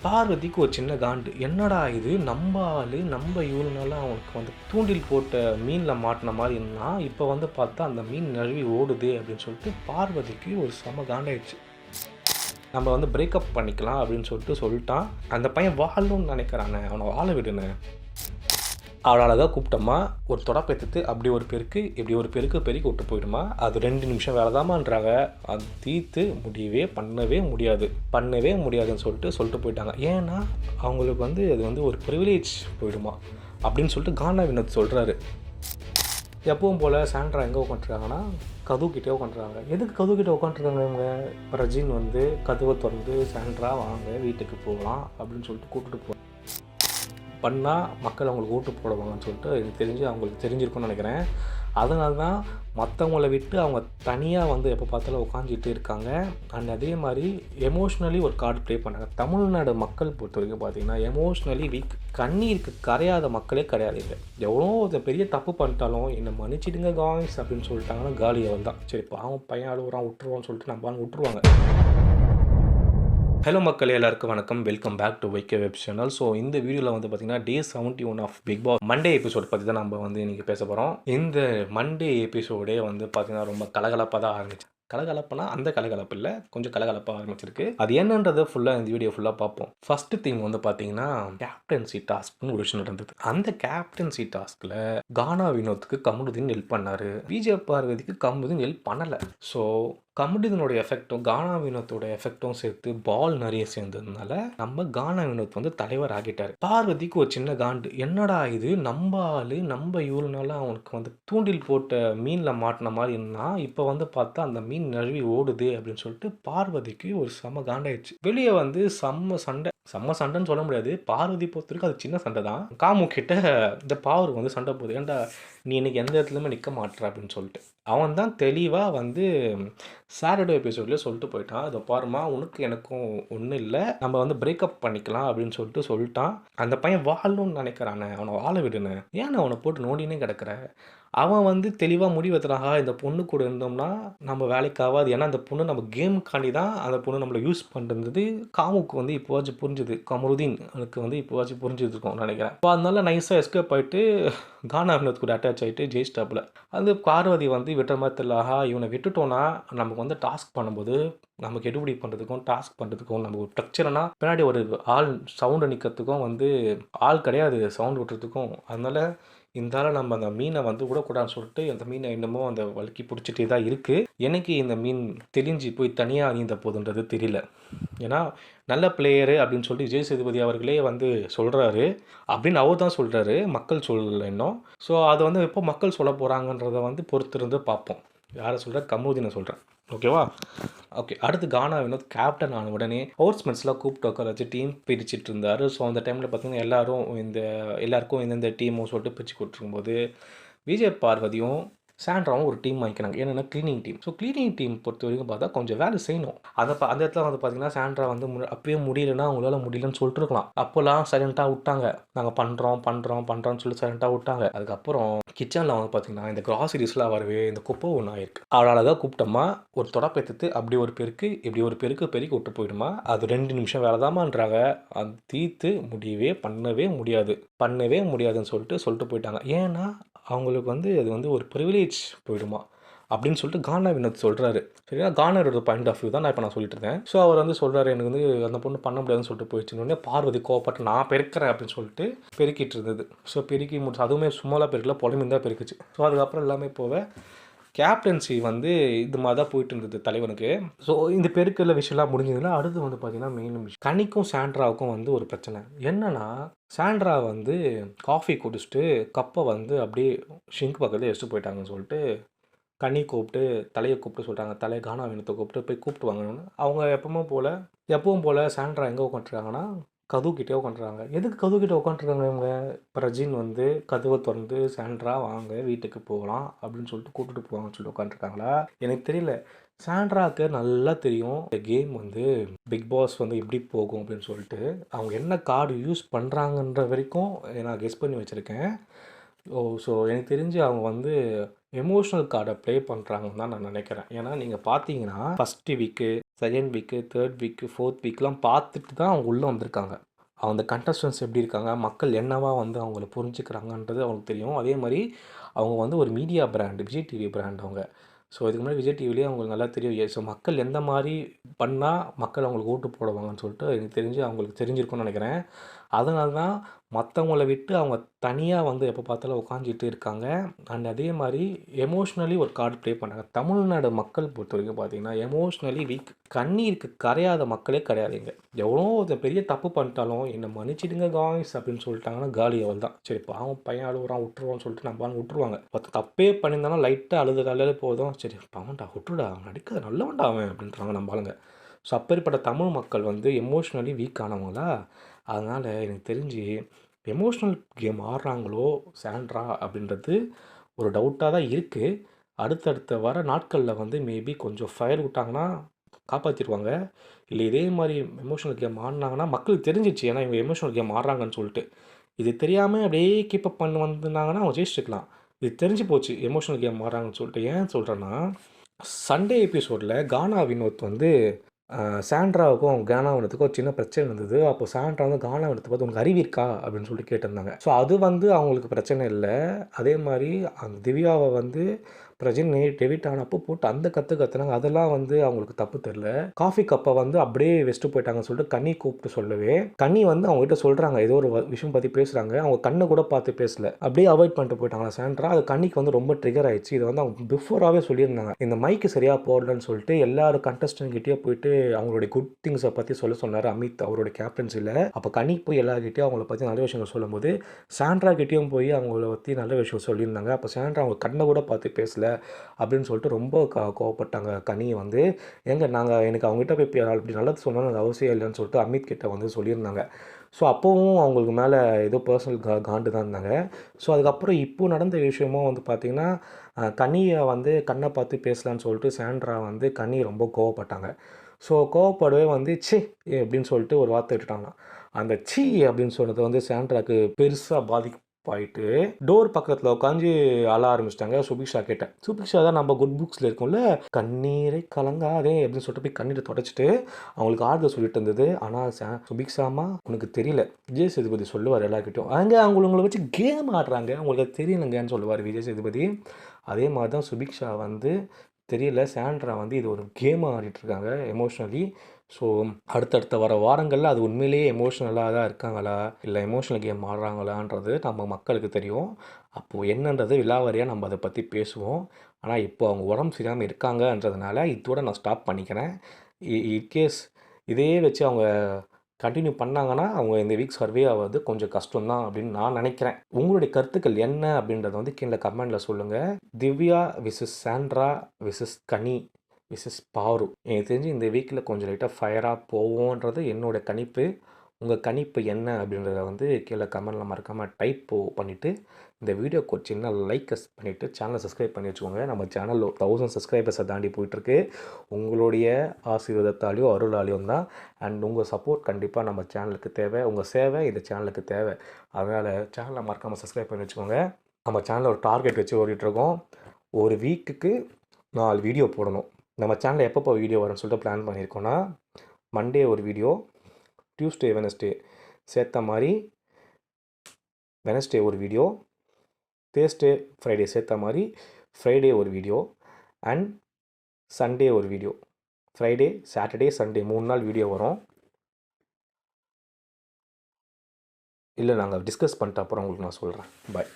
பார்வதிக்கு ஒரு சின்ன காண்டு. என்னடா இது நம்ம ஆளு, நம்ம இவளுனால அவனுக்கு வந்து தூண்டில் போட்ட மீனில் மாட்டின மாதிரி இருந்தான். இப்போ வந்து பார்த்தா அந்த மீன் நழுவி ஓடுதே அப்படின்னு சொல்லிட்டு பார்வதிக்கு ஒரு செம காண்டாயிடுச்சு. நம்ம வந்து பிரேக்கப் பண்ணிக்கலாம் அப்படின்னு சொல்லிட்டான். அந்த பையன் வாழணும்னு நினைக்கிறானே, அவனை வாழ விடுனே. அவளால் தான் கூப்பிட்டோமா, ஒரு தொடப்பேத்துட்டு அப்படி ஒரு பெருக்கு இப்படி ஒரு பெருக்கு பெருக்கி விட்டு போயிடுமா. அது 2 நிமிஷம் வேலை தான்மான்றாங்க. அது தீர்த்து பண்ணவே முடியாதுன்னு சொல்லிட்டு போயிட்டாங்க. ஏன்னா அவங்களுக்கு வந்து அது வந்து ஒரு ப்ரிவிலேஜ் போயிடுமா அப்படின்னு சொல்லிட்டு கானா வினோத் சொல்கிறாரு. எப்பவும் போல் சாண்ட்ரா எங்கே உட்காந்துருக்காங்கன்னா கதவுக்கிட்டே உட்காந்துருக்காங்க. எதுக்கு கதவுக்கிட்டே உட்காந்துருக்காங்க இவங்க? ரஜின் வந்து கதவை திறந்து சாண்ட்ரா வாங்க வீட்டுக்கு போகலாம் அப்படின்னு சொல்லிட்டு கூப்பிட்டு போவாங்க. பண்ணால் மக்கள் அவங்களுக்கு ஓட்டு போடுவாங்கன்னு சொல்லிட்டு எனக்கு தெரிஞ்சு அவங்களுக்கு தெரிஞ்சிருக்கும்னு நினைக்கிறேன். அதனால தான் மற்றவங்கள விட்டு அவங்க தனியாக வந்து எப்போ பார்த்தாலும் உட்காந்துட்டு இருக்காங்க. அண்ட் அதே மாதிரி எமோஷ்னலி ஒரு கார்டு ப்ளே பண்ணாங்க. தமிழ்நாடு மக்கள் பொறுத்த வரைக்கும் பார்த்திங்கன்னா எமோஷ்னலி வீக், கண்ணீருக்கு கரையாத மக்களே கிடையாது. இல்லை எவ்வளோ ஒரு பெரிய தப்பு பண்ணிட்டாலும் என்னை மன்னிச்சிடுங்க காய்ஸ் அப்படின்னு சொல்லிட்டாங்கன்னா காலி அவள் தான். சரி பாவம் பையன் அழுகுறான் விட்டுருவான்னு சொல்லிட்டு நம்ம விட்டுருவாங்க. ஹலோ மக்கள் எல்லாருக்கும் வணக்கம். Welcome back to YK web channel. So இந்த வீடியோவில் வந்து பார்த்திங்கன்னா day 71 of Bigg Boss Monday episode பற்றி தான் நம்ம வந்து இன்றைக்கி பேச போகிறோம். இந்த மண்டே எபிசோடே வந்து பார்த்திங்கன்னா ரொம்ப கலகலப்பாக தான் ஆரம்பிச்சு. கலகலப்புனா அந்த கலகலப்பு இல்லை, கொஞ்சம் கலகலப்பாக ஆரம்பிச்சிருக்கு. அது என்னன்றது ஃபுல்லாக இந்த வீடியோ ஃபுல்லாக பார்ப்போம். ஃபஸ்ட்டு திங் வந்து பார்த்தீங்கன்னா கேப்டன்சி டாஸ்க்னு ஒரு விஷயம் நடந்தது. அந்த கேப்டன்சி டாஸ்கில் கானா வினோத்துக்கு கமருதீன் ஹெல்ப் பண்ணார். விஜய் பார்வதிக்கு கமருதீன் ஹெல்ப் பண்ணலை. ஸோ கமருதீனோட எஃபெக்டும் கானா வினோத்தோட எஃபெக்டும் சேர்த்து பால் நிறைய சேர்ந்ததுனால நம்ம கானா வினோத் வந்து தலைவர் ஆகிட்டார். பார்வதிக்கு ஒரு சின்ன காண்டு. என்னடா இது நம்ம ஆளு, நம்ம இவளுனால அவனுக்கு வந்து தூண்டில் போட்ட மீனில் மாட்டின மாதிரி இருந்தான். இப்போ வந்து பார்த்தா அந்த மீன் நழுவி ஓடுது அப்படின்னு சொல்லிட்டு பார்வதிக்கு ஒரு செம காண்டாயிடுச்சு. வெளியே வந்து செம்ம சண்டைன்னு சொல்ல முடியாது. பார்வதி பொறுத்தவரைக்கும் அது சின்ன சண்டை தான். காமு கிட்ட இந்த பாவருக்கு வந்து சண்டை போகுது. ஏன்டா நீ இன்னைக்கு எந்த இடத்துலையுமே நிற்க மாட்டுற அப்படின்னு சொல்லிட்டு அவன் தான் தெளிவாக வந்து சாட்டர்டே எபிசோட்லேயே சொல்லிட்டு போயிட்டான். அதை பாருமா, உனக்கு எனக்கும் ஒன்றும் இல்லை, நம்ம வந்து பிரேக்கப் பண்ணிக்கலாம் அப்படின்னு சொல்லிட்டான். அந்த பையன் வாழணும்னு நினைக்கிறானே, அவனை வாழ விடுனே. ஏன் அவனை போட்டு நோண்டினே கிடக்கிற? அவன் வந்து தெளிவாக முடிவெத்துறாங்க. இந்த பொண்ணு கூட இருந்தோம்னா நம்ம வேலைக்கு ஆகாது. ஏன்னா அந்த பொண்ணு நம்ம கேமுக்காண்டி தான் அந்த பொண்ணு நம்மளை யூஸ் பண்ணுறது காமுக்கு வந்து இப்போவாச்சும் புரிஞ்சுது. கமருதீன் எனக்கு வந்து இப்போவாச்சும் புரிஞ்சுருக்கும் நினைக்கிறேன். இப்போ அதனால நைஸாக எஸ்கேப் ஆகிட்டு கானா வினோத் கூட அட்டாச் ஆகிட்டு ஜெயிஸ்டாப்பில் அந்த பார்வதி வந்து விட்டுற மாதிரி தெரியல. இவனை விட்டுட்டோன்னா நமக்கு வந்து டாஸ்க் பண்ணும்போது நமக்கு எடுபடி பண்ணுறதுக்கும் டாஸ்க் பண்ணுறதுக்கும் நம்ம ஒரு ஸ்ட்ரக்சர்னா பின்னாடி ஒரு ஆள் சவுண்டு நிற்கிறதுக்கும் வந்து ஆள் கிடையாது சவுண்டு விட்டுறதுக்கும். அதனால் இருந்தாலும் நம்ம அந்த மீனை வந்து விடக்கூடாதுன்னு சொல்லிட்டு அந்த மீனை இன்னமும் அந்த வழுக்கி பிடிச்சிட்டே தான் இருக்குது. எனக்கு இந்த மீன் தெளிஞ்சு போய் தனியாக நீந்த போதுன்றது தெரியல. ஏன்னா நல்ல பிளேயரு அப்படின்னு சொல்லிட்டு விஜய் சேதுபதி அவர்களே வந்து சொல்கிறாரு அப்படின்னு அவர் தான் சொல்கிறாரு, மக்கள் சொல்லலை இன்னும். ஸோ அதை வந்து எப்போ மக்கள் சொல்ல போகிறாங்கன்றதை வந்து பொறுத்திருந்து பார்ப்போம். யாரை சொல்கிறேன்? கமருதீனை சொல்கிறேன். ஓகேவா? ஓகே. அடுத்து கானா வினோத் கேப்டன் ஆன உடனே ஹவுஸ்மெட்ஸ்லாம் கூப்பிட்டு உட்கார வச்சு டீம் பிரிச்சுட்டு இருந்தார். ஸோ அந்த டைமில் பார்த்திங்கன்னா எல்லாருக்கும் இந்தந்த டீமும் சொல்லிட்டு பிரித்து கொடுத்துருக்கும்போது விஜய் பார்வதியும் சாண்ட்ராவும் ஒரு டீம் வாங்கிக்கிறாங்க. என்னென்னா cleaning team. So cleaning team பொறுத்த வரைக்கும் பார்த்தா கொஞ்சம் வேலை செய்யணும். அந்த இடத்துல வந்து பார்த்திங்கன்னா சாண்ட்ரா வந்து அப்பயே முடியலைன்னா அவங்களால முடியலன்னு சொல்லிட்டு இருக்கலாம். அப்போல்லாம் சைலண்ட்டாக விட்டாங்க. நாங்கள் பண்ணுறோம்னு சொல்லி சைலண்ட்டாக விட்டாங்க. அதுக்கப்புறம் கிச்சனில் வந்து பார்த்திங்கன்னா இந்த கிராசரிஸ்லாம் வரவே இந்த குப்பை ஒன்று ஆயிருக்கு. அவளால் தான் கூப்பிட்டோமா, ஒரு தொடப்பேத்துட்டு அப்படி ஒரு பெருக்கு இப்படி ஒரு பெருக்கு பெருக்கி விட்டு போயிடுமா. அது 2 நிமிஷம் வேலை தான்மான்றாங்க. அது தீர்த்து பண்ணவே முடியாதுன்னு சொல்லிட்டு போயிட்டாங்க. ஏன்னா அவங்களுக்கு வந்து அது வந்து ஒரு ப்ரிவிலேஜ் போயிடுமா அப்படின்னு சொல்லிட்டு கானா வினோத் சொல்கிறாரு. சரியா? கானாரோட பாயிண்ட் ஆஃப் வியூ தான் நான் இப்போ சொல்லிட்டு இருந்தேன். ஸோ அவர் வந்து சொல்கிறாரு, எனக்கு வந்து அந்த பொண்ணு பண்ண முடியாதுன்னு சொல்லிட்டு போயிடுச்சுன்னு. பார்வதி கோவப்பட்டு நான் பெருக்கிறேன் அப்படின்னு சொல்லிட்டு பெருக்கிட்டு இருந்தது. ஸோ பெருக்கி முடிச்சு அதுவுமே சும்மாலாம் பெருக்கல, புலம்பி தான் பெருக்குச்சு. ஸோ அதுக்கப்புறம் எல்லாமே போக கேப்டன்சி வந்து இது மாதிரி தான் போயிட்டு இருந்தது தலைவனுக்கு. ஸோ இந்த பெருக்கில் விஷயம்லாம் முடிஞ்சதுன்னா அடுத்து வந்து பார்த்திங்கன்னா மெயின் விஷயம் கனிக்கும் சாண்ட்ராவுக்கும் வந்து ஒரு பிரச்சனை. என்னென்னா சாண்ட்ரா வந்து காஃபி குடிச்சிட்டு கப்பை வந்து அப்படியே ஷிங்க் பக்கத்தில் எடுத்துட்டு போயிட்டாங்கன்னு சொல்லிட்டு கனி கூப்பிட்டு தலையை கூப்பிட்டு சொல்கிறாங்க. தலையை கானா வினோத்தை கூப்பிட்டு வாங்கணும்னு. அவங்க எப்பவும் போல் சாண்ட்ரா எங்கே உட்காந்துருக்காங்கன்னா கதவுக்கிட்டே உட்காந்துருக்காங்க. எதுக்கு கதவுக்கிட்டே உட்காந்துருக்காங்க இவங்க? இப்போ ரஜின் வந்து கதவை திறந்து சாண்ட்ரா வாங்க வீட்டுக்கு போகலாம் அப்படின்னு சொல்லிட்டு கூப்பிட்டு போவாங்கன்னு சொல்லிட்டு உட்காந்துருக்காங்களா? எனக்கு தெரியல. சாண்ட்ராவுக்கு நல்லா தெரியும் இந்த கேம் வந்து பிக் பாஸ் வந்து எப்படி போகும் அப்படின்னு சொல்லிட்டு அவங்க என்ன கார்டு யூஸ் பண்ணுறாங்கன்ற வரைக்கும் நான் கெஸ் பண்ணி வச்சுருக்கேன். ஸோ எனக்கு தெரிஞ்சு அவங்க வந்து எமோஷனல் கார்டை ப்ளே பண்ணுறாங்கன்னு தான் நான் நினைக்கிறேன். ஏன்னா நீங்கள் பார்த்தீங்கன்னா first week, second week, third week, fourth வீக்லாம் பார்த்துட்டு தான் அவங்க உள்ளே வந்திருக்காங்க. அந்த கண்டஸ்டன்ஸ் எப்படி இருக்காங்க, மக்கள் என்னவா வந்து அவங்கள புரிஞ்சுக்கிறாங்கன்றது அவங்களுக்கு தெரியும். அதே மாதிரி அவங்க வந்து ஒரு media brand, Vijay TV brand அவங்க. ஸோ இதுக்கு முன்னாடி விஜய் டிவிலேயே அவங்களுக்கு நல்லா தெரியும். ஸோ மக்கள் எந்த மாதிரி பண்ணால் மக்கள் அவங்களுக்கு ஓட்டு போடுவாங்கன்னு சொல்லிட்டு எனக்கு தெரிஞ்சு அவங்களுக்கு தெரிஞ்சிருக்கும்னு நினைக்கிறேன். அதனால தான் மற்றவங்கள விட்டு அவங்க தனியாக வந்து எப்போ பார்த்தாலும் உட்காந்துட்டு இருக்காங்க. அண்ட் அதே மாதிரி எமோஷ்னலி ஒரு கார்டு ப்ளே பண்ணாங்க. தமிழ்நாடு மக்கள் பொறுத்த வரைக்கும் பார்த்தீங்கன்னா எமோஷ்னலி வீக், கண்ணீருக்கு கரையாத மக்களே கிடையாதுங்க. எவ்வளோ ஒரு பெரிய தப்பு பண்ணிட்டாலும் என்னை மன்னிச்சிடுங்க காய்ஸ் அப்படின்னு சொல்லிட்டாங்கன்னா காலி அவள் தான். சரி பாவம் பையன் அழுகுறான் விட்டுருவான்னு சொல்லிட்டு நம்ம விட்டுருவாங்க. தப்பே பண்ணியிருந்தாலும் லைட்டாக அழுதாலே போதும், சரி பாவன்டா விட்டுருடா அவன் நடிக்காத நல்லவன்டா அவன் அப்படின்றாங்க நம்ம ஆளுங்க. ஸோ அப்பேற்பட்ட தமிழ் மக்கள் வந்து எமோஷ்னலி வீக் ஆனவங்களா. அதனால் எனக்கு தெரிஞ்சு எமோஷ்னல் கேம் ஆடுறாங்களோ சாண்ட்ரா அப்படின்றது ஒரு டவுட்டாக தான் இருக்குது. அடுத்தடுத்த வர நாட்களில் வந்து மேபி கொஞ்சம் ஃபயர் விட்டாங்கன்னா காப்பாற்றிடுவாங்க. இல்லை இதே மாதிரி எமோஷனல் கேம் ஆடினாங்கன்னா மக்களுக்கு தெரிஞ்சிச்சு, ஏன்னா இவங்க எமோஷனல் கேம் ஆடுறாங்கன்னு சொல்லிட்டு. இது தெரியாமல் அப்படியே கீப்பப் பண்ணி வந்திருந்தாங்கன்னா அவங்க ஜெயிச்சிருக்கலாம். இது தெரிஞ்சு போச்சு எமோஷனல் கேம் ஆடுறாங்கன்னு சொல்லிட்டு. ஏன் சொல்கிறேன்னா, சண்டே எபிசோடில் கானா வினோத் வந்து சாண்ட்ராவுக்கும் கானாவினத்துக்கும் ஒரு சின்ன பிரச்சனை இருந்தது. அப்போ சாண்ட்ரா வந்து கானாவினத்தை பார்த்து உனக்கு அறிவு இருக்கா அப்படின்னு சொல்லிட்டு கேட்டிருந்தாங்க. ஸோ அது வந்து அவங்களுக்கு பிரச்சனை இல்லை. அதே மாதிரி அந்த திவ்யாவை வந்து பிரஜினி டெவிட் ஆனப்போ போட்டு அந்த கற்றுனாங்க. அதெல்லாம் வந்து அவங்களுக்கு தப்பு தெரில. காஃபி கப்பை வந்து அப்படியே வெஸ்ட்டு போயிட்டாங்கன்னு சொல்லிட்டு கண்ணி கூப்பிட்டு சொல்லவே, கண்ணி வந்து அவங்ககிட்ட சொல்கிறாங்க ஏதோ ஒரு விஷயம் பற்றி பேசுகிறாங்க. அவங்க கண்ணை கூட பார்த்து பேசல, அப்படியே அவாய்ட் பண்ணிட்டு போயிட்டாங்களா சாண்ட்ரா. அது கண்ணிக்கு வந்து ரொம்ப ட்ரிகர் ஆயிடுச்சு. இதை வந்து அவங்க பிஃபோராகவே சொல்லியிருந்தாங்க, இந்த மைக்கு சரியாக போடலன்னு சொல்லிட்டு எல்லாரும் கண்டஸ்டன்ட்கிட்டே போயிட்டு அவங்களுடைய குட் திங்ஸை பற்றி சொன்னார் அமித் அவருடைய கேப்டன்சியில். அப்போ கண்ணி போய் எல்லாருக்கிட்டையும் அவங்கள பற்றி நல்ல விஷயங்கள் சொல்லும்போது சாண்ட்ரா கிட்டேயும் போய் அவங்கள பற்றி நல்ல விஷயம் சொல்லியிருந்தாங்க. அப்போ சாண்ட்ரா அவங்க கண்ணை கூட பார்த்து பேசல அப்படின்னு சொல்லிட்டு ரொம்ப கோவப்பட்டாங்க கனி வந்து. எனக்கு அவங்ககிட்ட போய் அப்படி நல்லது சொன்னாலும் அது அவசியம் இல்லைன்னு சொல்லிட்டு அமித் கிட்ட வந்து சொல்லியிருந்தாங்க. ஸோ அப்போவும் அவங்களுக்கு மேலே ஏதோ பர்சனல் காண்டு தான் இருந்தாங்க. ஸோ அதுக்கப்புறம் இப்போது நடந்த விஷயமும் வந்து பார்த்திங்கன்னா கனியை வந்து கண்ணை பார்த்து பேசலான்னு சொல்லிட்டு சாண்ட்ரா வந்து கனி ரொம்ப கோவப்பட்டாங்க. ஸோ கோவப்படவே வந்து சி அப்படின்னு சொல்லிட்டு ஒரு வார்த்தை விட்டுட்டாங்க. அந்த சி அப்படின்னு சொன்னது வந்து சாண்ட்ராக்கு பெருசாக பாதிப்பாயிட்டு டோர் பக்கத்தில் உட்காந்து அழ ஆரம்பிச்சிட்டாங்க. சுபிக்ஷா கிட்ட. சுபிக்ஷா தான் நம்ம குட் புக்ஸில் இருக்கும்ல, கண்ணீரை கலங்காதே அப்படின்னு சொல்லிட்டு போய் கண்ணீரை தொடச்சிட்டு அவங்களுக்கு ஆறுதல் சொல்லிட்டு இருந்தது. ஆனால் சுபிக்ஷாமா உனக்கு தெரியல, விஜய் சேதுபதி சொல்லுவார் எல்லாருக்கிட்டையும், அங்கே அவங்களை வச்சு கேம் ஆடுறாங்க உங்களுக்கு தெரியலங்கன்னு சொல்லுவார் விஜய் சேதுபதி. அதே மாதிரி தான் சுபிக்ஷா வந்து தெரியல, சாண்ட்ரா வந்து இது ஒரு கேம் ஆடிட்டுருக்காங்க எமோஷ்னலி. ஸோ அடுத்தடுத்த வர வாரங்களில் அது உண்மையிலேயே எமோஷ்னலாக தான் இருக்காங்களா இல்லை எமோஷ்னல் கேம் ஆடுறாங்களான்றது நம்ம மக்களுக்கு தெரியும். அப்போது என்னன்றது விலாவாரியாக நம்ம அதை பற்றி பேசுவோம். ஆனால் இப்போ அவங்க உடம்பு சரியாமல் இருக்காங்கன்றதுனால இதோட நான் ஸ்டாப் பண்ணிக்கிறேன். இன்கேஸ் இதே வச்சு அவங்க கண்டினியூ பண்ணாங்கன்னா அவங்க இந்த வீக் சர்வே ஆகிறது கொஞ்சம் கஷ்டம்தான் அப்படின்னு நான் நினைக்கிறேன். உங்களுடைய கருத்துக்கள் என்ன அப்படின்றத வந்து கீழே கமெண்டில் சொல்லுங்கள். திவ்யா விசஸ் சாண்ட்ரா விசஸ் கனி விசஸ் பாரு, எனக்கு தெரிஞ்சு இந்த வீக்கில் கொஞ்சம் லைட்டாக ஃபயராக போவோன்றது என்னோடய கணிப்பு. உங்கள் கணிப்பு என்ன அப்படின்றத வந்து கீழே கமெண்டில் மறக்காமல் டைப் பண்ணிவிட்டு இந்த வீடியோக்கு ஒரு சின்ன லைக் பண்ணிவிட்டு சேனலை சப்ஸ்கிரைப் பண்ணி வச்சுக்கோங்க. நம்ம சேனல் 1000 சப்ஸ்கிரைபர்ஸை தாண்டி போயிட்டுருக்கு. உங்களுடைய ஆசீர்வாதத்தாலேயும் அருளாலேயும் தான். அண்ட் உங்கள் சப்போர்ட் கண்டிப்பாக நம்ம சேனலுக்கு தேவை. உங்கள் சேவை இந்த சேனலுக்கு தேவை. அதனால் சேனலை மறக்காமல் சப்ஸ்கிரைப் பண்ணி வச்சுக்கோங்க. நம்ம சேனலில் ஒரு டார்கெட் வச்சு ஓடிட்டுருக்கோம். ஒரு வீக்குக்கு 4 வீடியோ போடணும். நம்ம சேனலில் எப்பப்போ வீடியோ வரும்னு சொல்லிட்டு பிளான் பண்ணியிருக்கோன்னா, மண்டே ஒரு வீடியோ, டியூஸ்டே வெனஸ்டே சேர்த்த மாதிரி வெனஸ்டே ஒரு வீடியோ, தேர்ஸ்டே ஃப்ரைடே சேர்த்த மாதிரி ஃப்ரைடே ஒரு வீடியோ, அண்ட் சண்டே ஒரு வீடியோ. ஃப்ரைடே சாட்டர்டே சண்டே 3 நாள் வீடியோ வரும். இல்லை நாங்கள் டிஸ்கஸ் பண்ணிட்டு அப்புறம் உங்களுக்கு நான் சொல்கிறேன். பாய்.